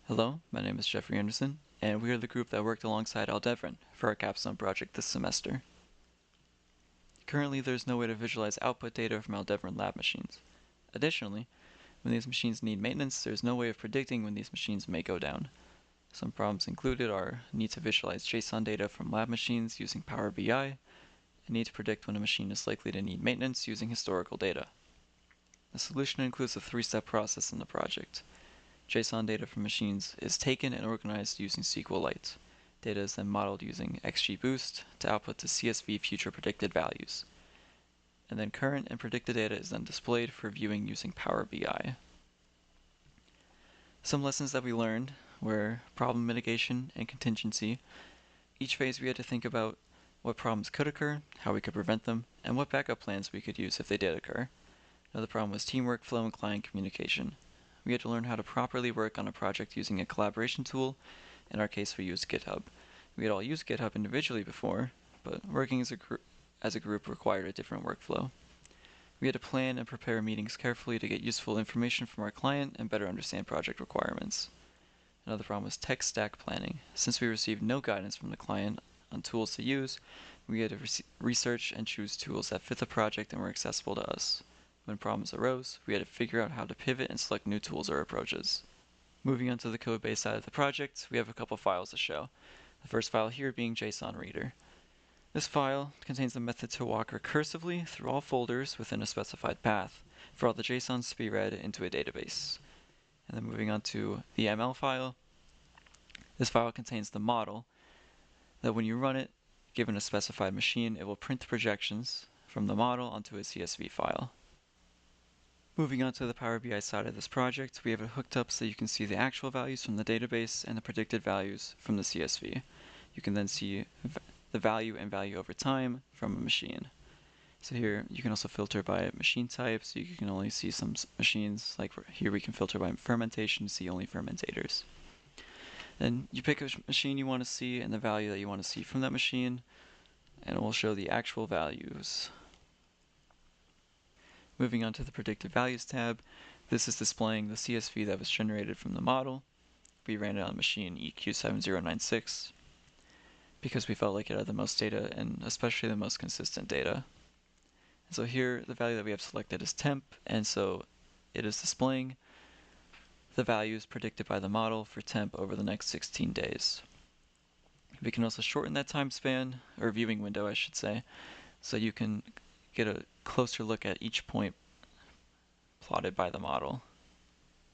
Hello, my name is Jeffrey Anderson, and we are the group that worked alongside Aldevron for our capstone project this semester. Currently, there's no way to visualize output data from Aldevron lab machines. Additionally, when these machines need maintenance, there's no way of predicting when these machines may go down. Some problems included are need to visualize JSON data from lab machines using Power BI, and need to predict when a machine is likely to need maintenance using historical data. The solution includes a three-step process in the project. JSON data from machines is taken and organized using SQLite. Data is then modeled using XGBoost to output to CSV future predicted values. And then current and predicted data is then displayed for viewing using Power BI. Some lessons that we learned were problem mitigation and contingency. Each phase we had to think about what problems could occur, how we could prevent them, and what backup plans we could use if they did occur. Another problem was teamwork, flow, and client communication. We had to learn how to properly work on a project using a collaboration tool. In our case, we used GitHub. We had all used GitHub individually before, but working as a group required a different workflow. We had to plan and prepare meetings carefully to get useful information from our client and better understand project requirements. Another problem was tech stack planning. Since we received no guidance from the client on tools to use, we had to research and choose tools that fit the project and were accessible to us. When problems arose, we had to figure out how to pivot and select new tools or approaches. Moving on to the code base side of the project, we have a couple files to show. The first file here being JSON Reader. This file contains the method to walk recursively through all folders within a specified path for all the JSONs to be read into a database. And then moving on to the ML file, this file contains the model that when you run it, given a specified machine, it will print the projections from the model onto a CSV file. Moving on to the Power BI side of this project, we have it hooked up so you can see the actual values from the database and the predicted values from the CSV. You can then see the value and value over time from a machine. So here you can also filter by machine type, so you can only see some machines, like here we can filter by fermentation, see only fermentators. Then you pick a machine you want to see and the value that you want to see from that machine, and it will show the actual values. Moving on to the Predicted Values tab, this is displaying the CSV that was generated from the model. We ran it on machine EQ7096 because we felt like it had the most data and especially the most consistent data. And so here the value that we have selected is temp, and so it is displaying the values predicted by the model for temp over the next 16 days. We can also shorten that time span, or viewing window I should say, so you can get a closer look at each point plotted by the model.